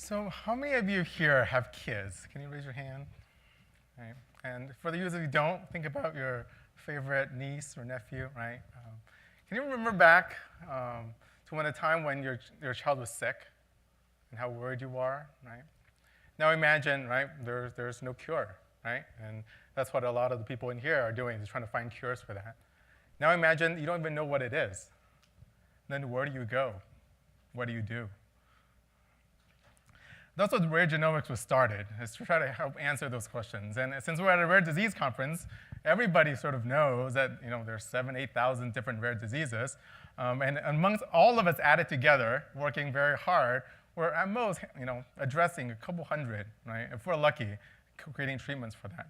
So how many of you here have kids? Can you raise your hand? Right. And for the users who don't, think about your favorite niece or nephew, right? Can you remember back to a time when your child was sick and how worried you are, right? Now imagine, right, there's no cure, right? And that's what a lot of the people in here are doing, is trying to find cures for that. Now imagine you don't even know what it is. Then where do you go? What do you do? That's what Rare Genomics was started, is to try to help answer those questions. And since we're at a rare disease conference, everybody sort of knows that there's 7,000, 8,000 different rare diseases. And amongst all of us added together, working very hard, we're at most addressing a couple hundred, right? If we're lucky, creating treatments for that.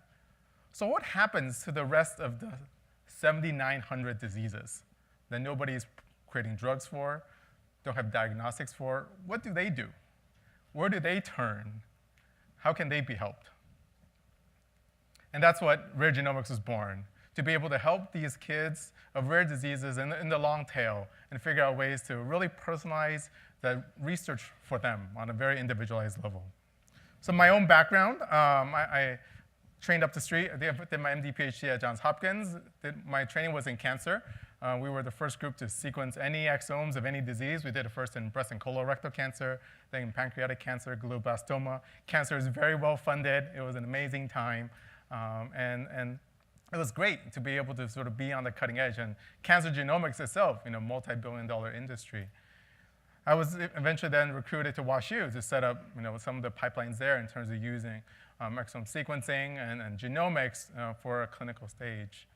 So what happens to the rest of the 7,900 diseases that nobody's creating drugs for, don't have diagnostics for? What do they do? Where do they turn? How can they be helped? And that's what Rare Genomics was born, to be able to help these kids of rare diseases in the long tail and figure out ways to really personalize the research for them on a very individualized level. So my own background, I trained up the street. I did my MD, PhD at Johns Hopkins. My training was in cancer. We were the first group to sequence any exomes of any disease. We did it first in breast and colorectal cancer, then in pancreatic cancer, glioblastoma. Cancer is very well funded. It was an amazing time. And it was great to be able to sort of be on the cutting edge. And cancer genomics itself, multi-billion-dollar industry. I was eventually then recruited to WashU to set up some of the pipelines there in terms of using exome sequencing and genomics for a clinical stage.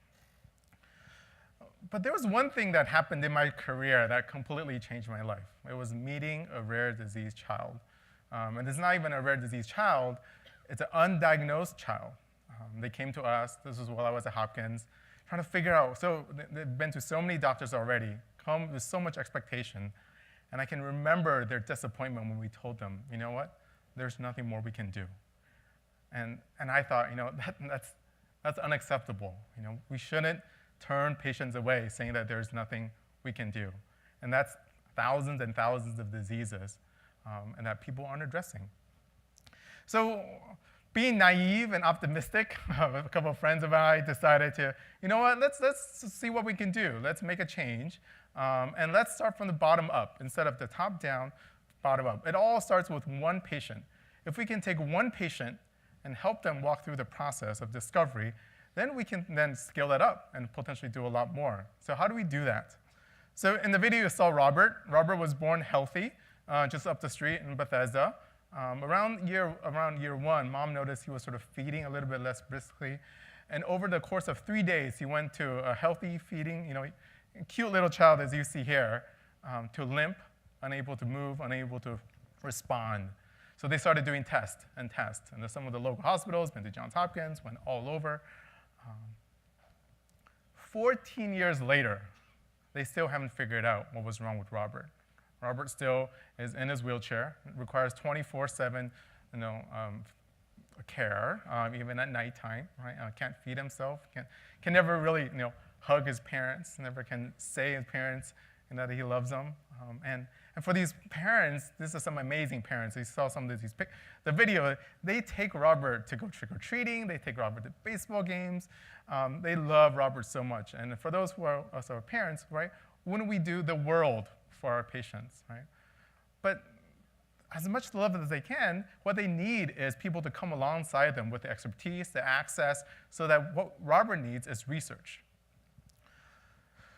But there was one thing that happened in my career that completely changed my life. It was meeting a rare disease child. And it's not even a rare disease child, it's an undiagnosed child. They came to us, this was while I was at Hopkins, trying to figure out, so they've been to so many doctors already, come with so much expectation, and I can remember their disappointment when we told them, you know what, there's nothing more we can do. And I thought, that's unacceptable. We shouldn't turn patients away saying that there's nothing we can do. And that's thousands and thousands of diseases and that people aren't addressing. So being naive and optimistic, a couple of friends of mine decided to, let's see what we can do. Let's make a change. And let's start from the bottom up instead of the top down, bottom up. It all starts with one patient. If we can take one patient and help them walk through the process of discovery, then we can then scale that up and potentially do a lot more. So how do we do that? So in the video you saw Robert. Robert was born healthy, just up the street in Bethesda. Around year one, mom noticed he was sort of feeding a little bit less briskly. And over the course of 3 days, he went to a healthy feeding, cute little child as you see here, to limp, unable to move, unable to respond. So they started doing tests. And some of the local hospitals, been to Johns Hopkins, went all over. 14 years later, they still haven't figured out what was wrong with Robert. Robert still is in his wheelchair, requires 24/7 care, even at nighttime, right? Can't feed himself, can never really hug his parents, never can say his parents that he loves them. And for these parents, this is some amazing parents. You saw some of these the video. They take Robert to go trick-or-treating. They take Robert to baseball games. They love Robert so much. And for those who are also parents, right, wouldn't we do the world for our patients, right? But as much love as they can, what they need is people to come alongside them with the expertise, the access, so that what Robert needs is research.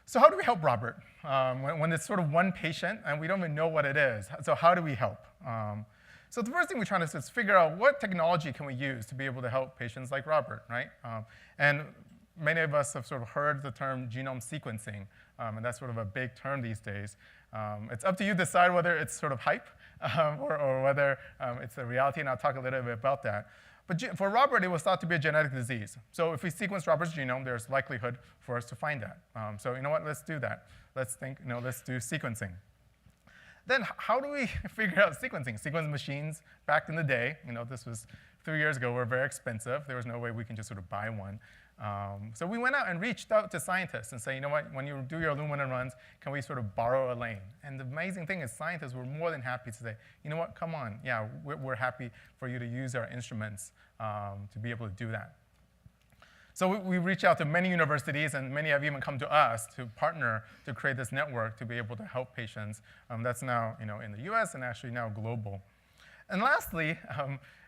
So how do we help Robert when it's sort of one patient and we don't even know what it is? So how do we help? So the first thing we're trying to do is figure out what technology can we use to be able to help patients like Robert, right? And many of us have sort of heard the term genome sequencing, and that's sort of a big term these days. It's up to you to decide whether it's sort of hype or whether it's a reality, and I'll talk a little bit about that. But for Robert, it was thought to be a genetic disease. So if we sequence Robert's genome, there's likelihood for us to find that. So you know what, let's do that. Let's think, let's do sequencing. Then how do we figure out sequencing? Sequence machines, back in the day, this was 3 years ago were very expensive. There was no way we can just sort of buy one. So we went out and reached out to scientists and said, you know what, when you do your Illumina runs, can we sort of borrow a lane? And the amazing thing is scientists were more than happy to say, you know what, come on, yeah, we're happy for you to use our instruments to be able to do that. So we reached out to many universities, and many have even come to us to partner to create this network to be able to help patients. That's now in the US and actually now global. And lastly,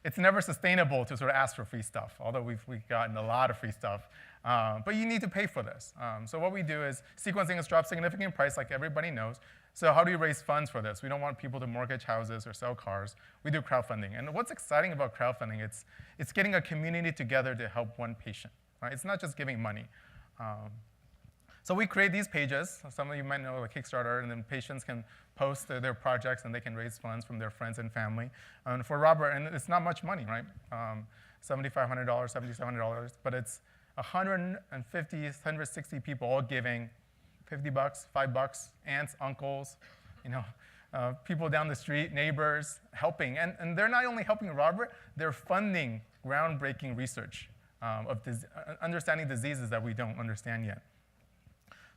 it's never sustainable to sort of ask for free stuff, although we've gotten a lot of free stuff. But you need to pay for this. So what we do is sequencing has dropped significant in price, like everybody knows. So how do you raise funds for this? We don't want people to mortgage houses or sell cars. We do crowdfunding. And what's exciting about crowdfunding, it's getting a community together to help one patient. Right? It's not just giving money. So we create these pages. Some of you might know like Kickstarter, and then patients can post their projects, and they can raise funds from their friends and family. And for Robert, and it's not much money, right? $7,500, $7,700, but it's 150, 160 people all giving $50, $5, aunts, uncles, people down the street, neighbors, helping. And they're not only helping Robert, they're funding groundbreaking research of understanding diseases that we don't understand yet.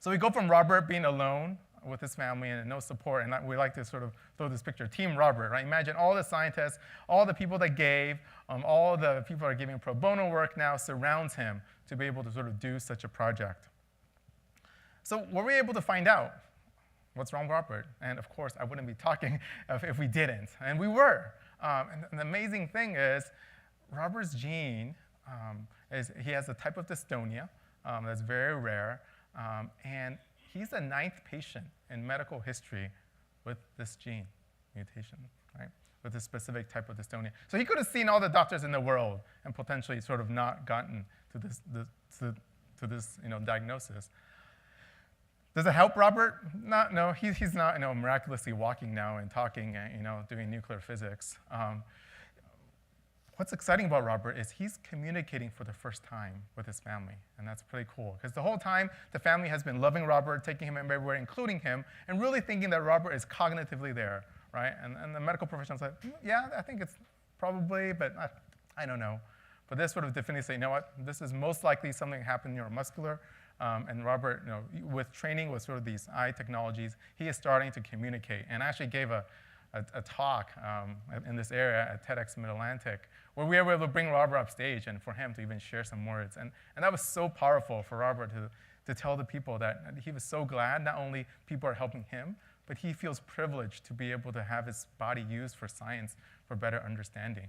So we go from Robert being alone with his family and no support, and we like to sort of throw this picture, Team Robert, right? Imagine all the scientists, all the people that gave, all the people that are giving pro bono work now surrounds him to be able to sort of do such a project. So were we able to find out what's wrong with Robert? And of course, I wouldn't be talking if we didn't, and we were. And the amazing thing is, Robert's gene he has a type of dystonia that's very rare, and he's the 9th patient in medical history with this gene mutation, right? With this specific type of dystonia. So he could have seen all the doctors in the world and potentially sort of not gotten to this diagnosis. Does it help Robert? No, he's not miraculously walking now and talking, doing nuclear physics. What's exciting about Robert is he's communicating for the first time with his family, and that's pretty cool. Because the whole time, the family has been loving Robert, taking him everywhere, including him, and really thinking that Robert is cognitively there, right? And the medical professionals like, yeah, I think it's probably, but I don't know. But this sort of definitively say, you know what, this is most likely something that happened neuromuscular. And Robert, with training with sort of these eye technologies, he is starting to communicate, and actually gave a talk in this area at TEDx Mid-Atlantic, where we were able to bring Robert up stage and for him to even share some words. And that was so powerful for Robert to tell the people that he was so glad not only people are helping him, but he feels privileged to be able to have his body used for science for better understanding.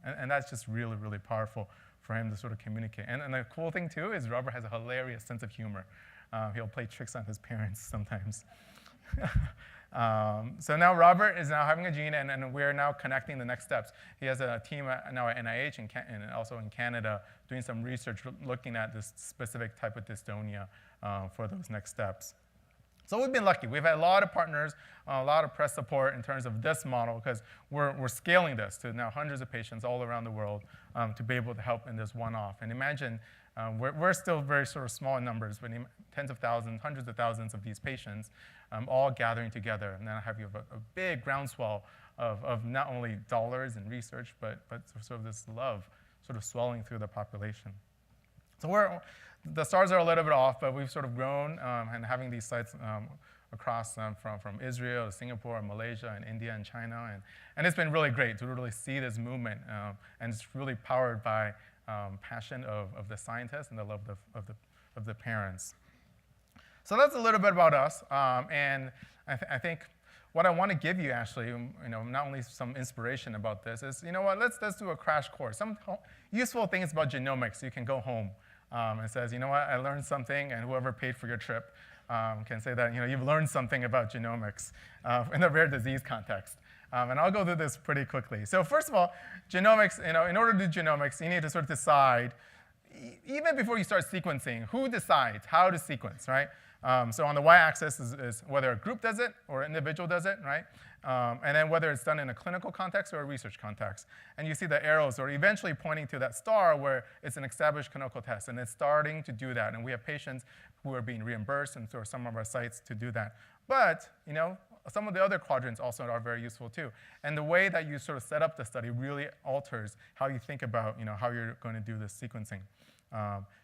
And that's just really, really powerful for him to sort of communicate. And the cool thing, too, is Robert has a hilarious sense of humor. He'll play tricks on his parents sometimes. So now Robert is now having a gene, and we're now connecting the next steps. He has a team now at NIH and also in Canada doing some research looking at this specific type of dystonia for those next steps. So we've been lucky. We've had a lot of partners, a lot of press support in terms of this model, because we're scaling this to now hundreds of patients all around the world to be able to help in this one-off. And imagine, we're still very sort of small in numbers, but tens of thousands, hundreds of thousands of these patients all gathering together. And then I have a big groundswell of not only dollars and research, but sort of this love sort of swelling through the population. So the stars are a little bit off, but we've sort of grown and having these sites across from Israel to Singapore and Malaysia and India and China. And it's been really great to really see this movement. And it's really powered by passion of the scientists and the love of the parents. So that's a little bit about us. And I think what I want to give you actually, not only some inspiration about this is, let's do a crash course. Some useful things about genomics. You can go home. It says, I learned something, and whoever paid for your trip can say that, you've learned something about genomics in a rare disease context. And I'll go through this pretty quickly. So first of all, genomics, in order to do genomics, you need to sort of decide, even before you start sequencing, who decides how to sequence, right? So on the y-axis is whether a group does it or an individual does it, right? And then whether it's done in a clinical context or a research context. And you see the arrows are eventually pointing to that star where it's an established clinical test, and it's starting to do that. And we have patients who are being reimbursed, and so some of our sites to do that. But, some of the other quadrants also are very useful too. And the way that you sort of set up the study really alters how you think about how you're going to do this sequencing.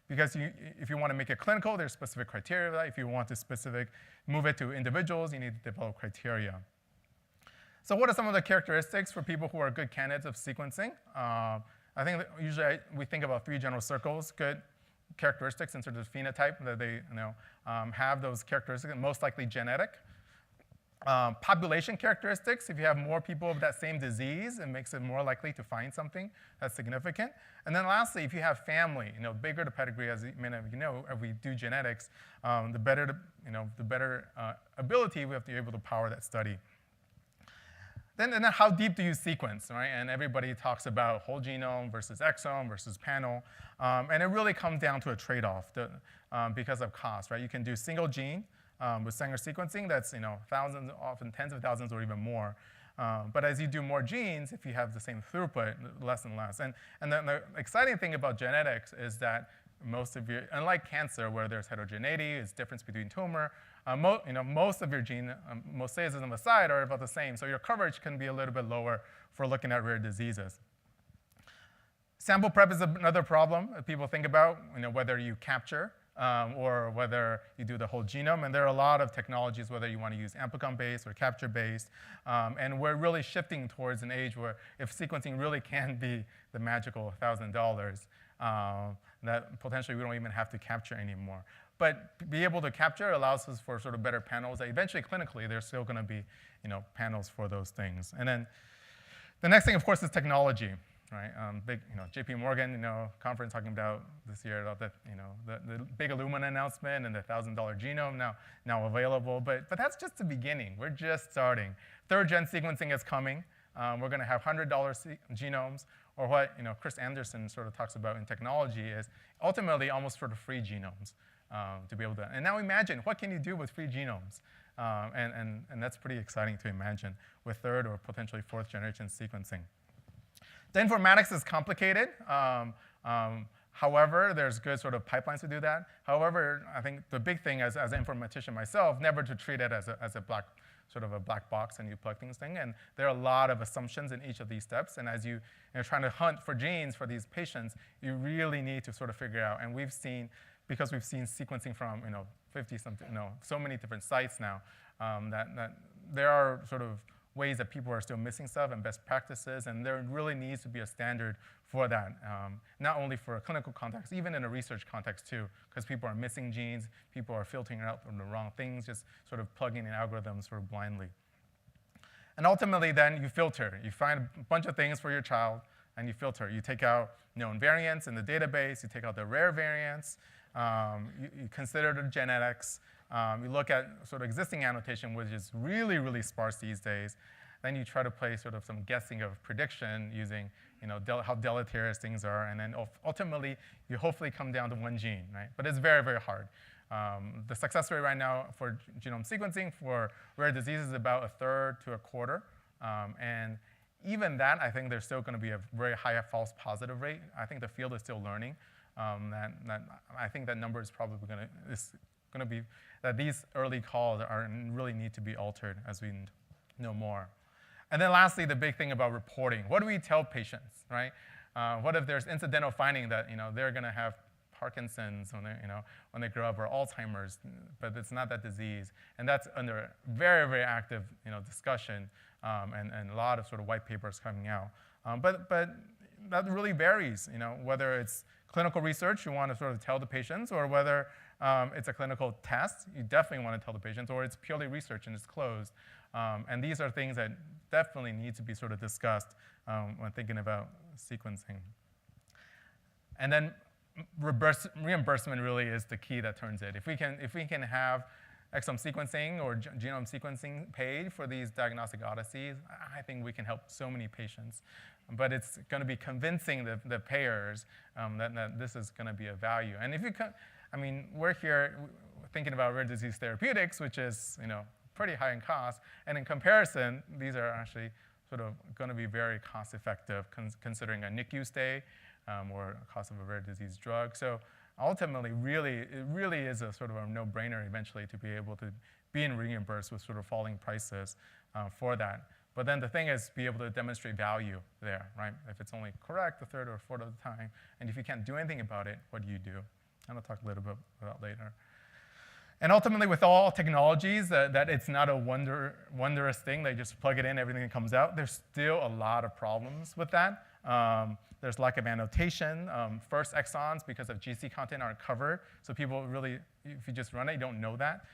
Because if you want to make it clinical, there's specific criteria. If you want to move it to individuals, you need to develop criteria. So what are some of the characteristics for people who are good candidates of sequencing? I think that usually we think about 3 general circles, good characteristics in terms of phenotype, that they have those characteristics, most likely genetic. Population characteristics, if you have more people of that same disease, it makes it more likely to find something that's significant. And then lastly, if you have family, bigger the pedigree, as many of you know, if we do genetics, the better ability we have to be able to power that study. Then how deep do you sequence, right? And everybody talks about whole genome versus exome versus panel. And it really comes down to a trade-off because of cost, right? You can do single gene with Sanger sequencing, that's thousands, often tens of thousands or even more. But as you do more genes, if you have the same throughput, less and less. And the exciting thing about genetics is that unlike cancer where there's heterogeneity, it's difference between tumor, most of your gene, mosaicism aside, are about the same. So your coverage can be a little bit lower for looking at rare diseases. Sample prep is another problem that people think about, whether you capture or whether you do the whole genome. And there are a lot of technologies, whether you want to use amplicon-based or capture-based. And we're really shifting towards an age where if sequencing really can be the magical $1,000, that potentially we don't even have to capture anymore. But be able to capture allows us for sort of better panels. Eventually, clinically, there's still going to be panels for those things. And then the next thing, of course, is technology. Right, big, J.P. Morgan, conference talking about this year about the big Illumina announcement and the $1,000 genome now available. But that's just the beginning. We're just starting. 3rd-gen sequencing is coming. We're going to have $100 genomes, or what Chris Anderson sort of talks about in technology is ultimately almost sort of free genomes to be able to. And now imagine what can you do with free genomes, and that's pretty exciting to imagine with 3rd or potentially 4th-generation sequencing. The informatics is complicated. However, there's good sort of pipelines to do that. However, I think the big thing as an informatician myself, never to treat it as a black box and you plug things in. And there are a lot of assumptions in each of these steps. And as you're trying to hunt for genes for these patients, you really need to sort of figure out. And because we've seen sequencing from 50-something, so many different sites now, that there are sort of ways that people are still missing stuff and best practices, and there really needs to be a standard for that, not only for a clinical context, even in a research context too, because people are missing genes, people are filtering out from the wrong things, just sort of plugging in algorithms sort of blindly. And ultimately then you filter. You find a bunch of things for your child, and you filter. You take out known variants in the database, you take out the rare variants, you consider the genetics, you look at sort of existing annotation, which is really, really sparse these days. Then you try to play sort of some guessing of prediction using how deleterious things are. And then ultimately, you hopefully come down to 1 gene, right? But it's very, very hard. The success rate right now for genome sequencing for rare diseases is about 1/3 to 1/4. And even that, I think there's still going to be a very high false positive rate. I think the field is still learning. I think that number is probably going to be that these early calls really need to be altered as we know more. And then lastly, the big thing about reporting. What do we tell patients, right? What if there's incidental finding that they're going to have Parkinson's when they grow up, or Alzheimer's, but it's not that disease? And that's under very, very active discussion and a lot of sort of white papers coming out. But that really varies, whether it's clinical research, you want to sort of tell the patients, or whether it's a clinical test, you definitely want to tell the patients, or it's purely research and it's closed. And these are things that definitely need to be sort of discussed when thinking about sequencing. And then reimbursement really is the key that turns it. If we can have exome sequencing or genome sequencing paid for these diagnostic odysseys, I think we can help so many patients. But it's going to be convincing the payers that this is going to be a value. And we're here thinking about rare disease therapeutics, which is pretty high in cost. And in comparison, these are actually sort of going to be very cost effective, considering a NICU stay or cost of a rare disease drug. So ultimately, it really is a sort of a no-brainer eventually to be able to being reimbursed with sort of falling prices for that. But then the thing is be able to demonstrate value there, right? If it's only correct a third or a fourth of the time, and if you can't do anything about it, what do you do? And I'll talk a little bit about that later. And ultimately, with all technologies, that it's not a wondrous thing. They just plug it in, everything comes out. There's still a lot of problems with that. There's lack of annotation. First exons, because of GC content, aren't covered. So people really, if you just run it, you don't know that.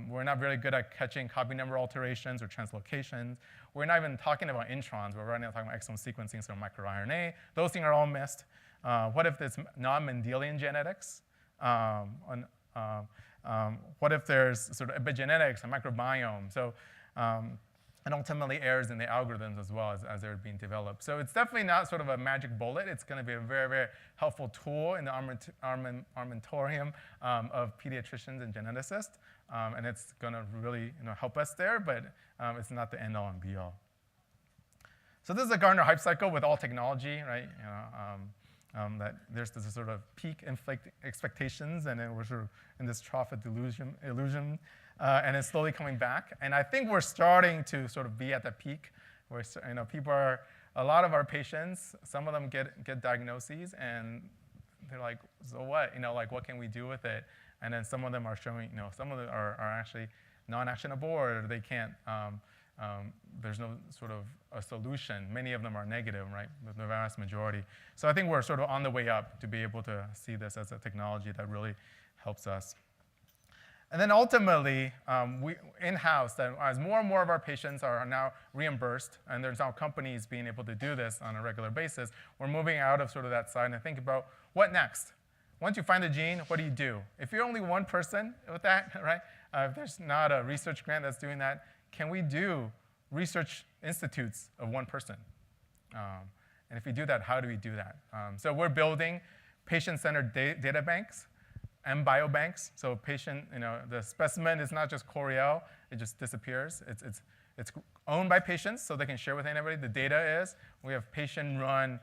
We're not very good at catching copy number alterations or translocations. We're not even talking about introns. We're right now talking about exome sequencing, so microRNA. Those things are all missed. What if it's non-Mendelian genetics? What if there's sort of epigenetics and microbiome? So, and ultimately errors in the algorithms as well as they're being developed. So it's definitely not sort of a magic bullet. It's going to be a very, very helpful tool in the armamentarium of pediatricians and geneticists. And it's going to really help us there, but it's not the end-all and be-all. So this is a Gartner hype cycle with all technology, right? That there's this sort of peak expectations, and then we're sort of in this trough of illusion, and it's slowly coming back. And I think we're starting to sort of be at the peak, where people are, a lot of our patients, some of them get diagnoses, and they're like, so what? Like what can we do with it? And then some of them are showing, some of them are actually non-actionable, or they can't. There's no sort of a solution. Many of them are negative, right? The vast majority. So I think we're sort of on the way up to be able to see this as a technology that really helps us. And then ultimately, we in-house, that as more and more of our patients are now reimbursed, and there's now companies being able to do this on a regular basis, we're moving out of sort of that side and think about what next? Once you find the gene, what do you do? If you're only one person with that, right? If there's not a research grant that's doing that, can we do research institutes of one person? And if we do that, how do we do that? So we're building patient-centered data banks and biobanks. So patient, the specimen is not just Coriell, it just disappears. It's owned by patients, so they can share with anybody. The data is, we have patient-run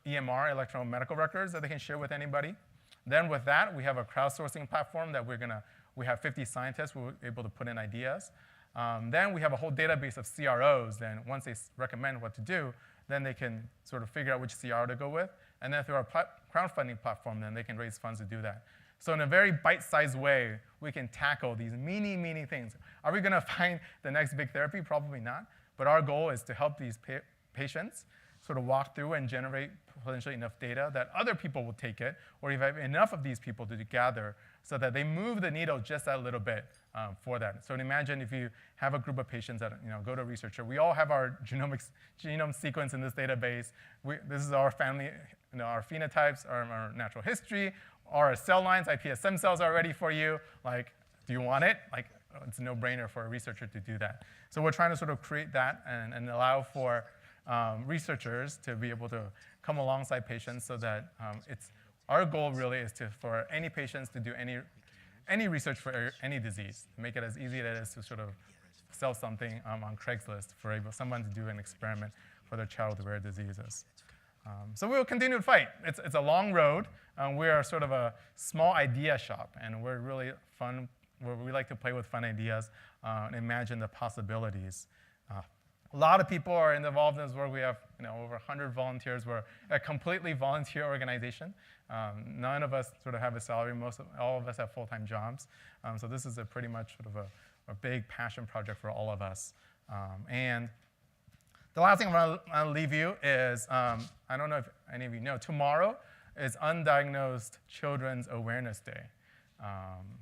EMR, electronic medical records, that they can share with anybody. Then with that, we have a crowdsourcing platform that we have 50 scientists who are able to put in ideas. Then we have a whole database of CROs. Then once they recommend what to do, then they can sort of figure out which CRO to go with. And then through our crowdfunding platform, then they can raise funds to do that. So in a very bite-sized way, we can tackle these many things. Are we going to find the next big therapy? Probably not. But our goal is to help these patients sort of walk through and generate potentially enough data that other people will take it, or you have enough of these people to gather so that they move the needle just that little bit for that. So imagine if you have a group of patients that go to a researcher. We all have our genome sequence in this database. This is our family, our phenotypes, our natural history, our cell lines, iPS stem cells are ready for you. Like, do you want it? Like, it's a no-brainer for a researcher to do that. So we're trying to sort of create that and allow for researchers to be able to come alongside patients so that our goal really is for any patients to do any research for any disease, to make it as easy as it is to sort of sell something on Craigslist for someone to do an experiment for their child with rare diseases. So we will continue to fight. It's a long road. We are sort of a small idea shop, and we're really fun. We like to play with fun ideas and imagine the possibilities. A lot of people are involved in this work. We have over 100 volunteers. We're a completely volunteer organization. None of us sort of have a salary. All of us have full-time jobs. So this is pretty much sort of a big passion project for all of us. And the last thing I'm going to leave you is, I don't know if any of you know, tomorrow is Undiagnosed Children's Awareness Day.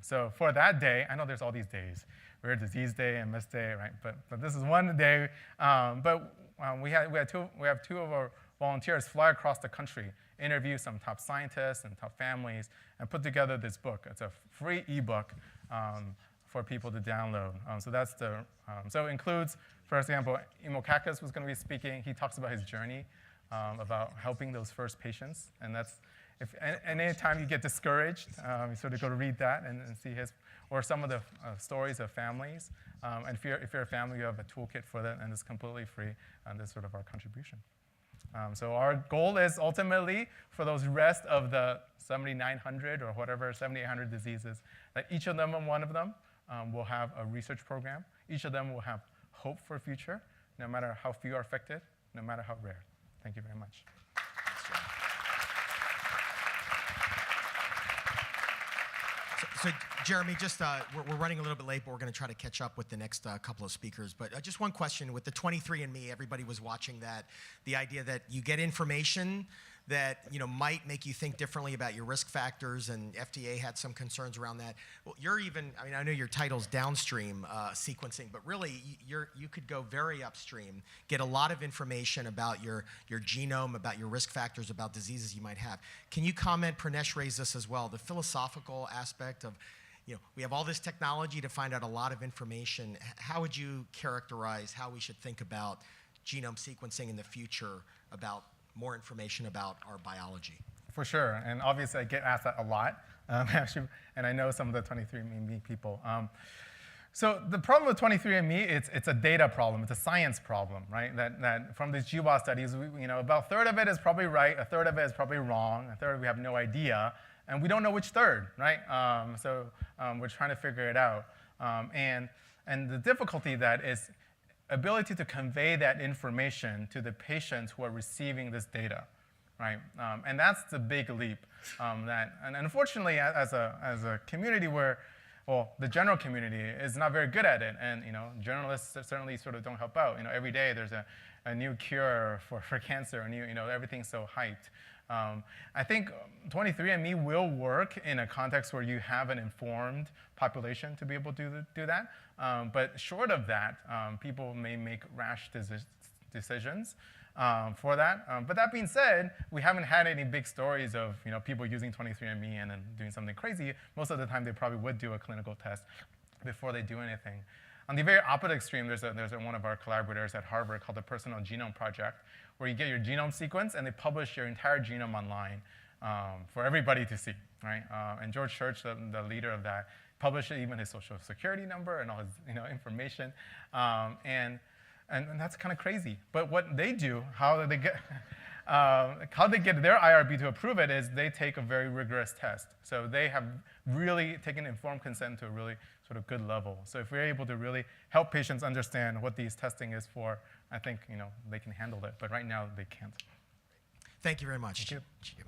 So for that day, I know there's all these days, Rare Disease Day and MS Day, right? But this is one day. We have two of our volunteers fly across the country, interview some top scientists and top families, and put together this book. It's a free ebook for people to download. So it includes, for example, Imo Kakis was going to be speaking. He talks about his journey about helping those first patients, and that's. If any time you get discouraged, you sort of go to read that and see or some of the stories of families. And if you're a family, you have a toolkit for that, and it's completely free, and that's sort of our contribution. So our goal is ultimately for those rest of the 7,900 or whatever, 7,800 diseases, that each of them and one of them will have a research program. Each of them will have hope for the future, no matter how few are affected, no matter how rare. Thank you very much. So Jeremy, just we're running a little bit late, but we're going to try to catch up with the next couple of speakers. But just one question. With the 23andMe, everybody was watching that. The idea that you get information that might make you think differently about your risk factors, and FDA had some concerns around that. Well, you're even, I know your title's downstream sequencing, but really you could go very upstream, get a lot of information about your genome, about your risk factors, about diseases you might have. Can you comment, Pranesh raised this as well, the philosophical aspect of, we have all this technology to find out a lot of information. How would you characterize how we should think about genome sequencing in the future, about more information about our biology? For sure, and obviously I get asked that a lot, actually, and I know some of the 23andMe people. So the problem with 23andMe, it's a data problem, it's a science problem, right? That from these GWAS studies, about a third of it is probably right, a third of it is probably wrong, a third we have no idea, and we don't know which third, right? We're trying to figure it out. And the difficulty that is ability to convey that information to the patients who are receiving this data, right? And that's the big leap. And unfortunately, as a community where, well, the general community is not very good at it, and journalists certainly sort of don't help out. Every day there's a new cure for cancer, and everything's so hyped. I think 23andMe will work in a context where you have an informed population to be able to do that. But short of that, people may make rash decisions for that. But that being said, we haven't had any big stories of people using 23andMe and then doing something crazy. Most of the time, they probably would do a clinical test before they do anything. On the very opposite extreme, there's one of our collaborators at Harvard called the Personal Genome Project, where you get your genome sequence and they publish your entire genome online for everybody to see, right? And George Church, the leader of that, published even his social security number and all his information. And that's kind of crazy. But what they do, how they get their IRB to approve it is they take a very rigorous test. So they have really taken informed consent to a really sort of good level. So if we're able to really help patients understand what these testing is for, I think they can handle it. But right now they can't. Thank you very much. Thank you.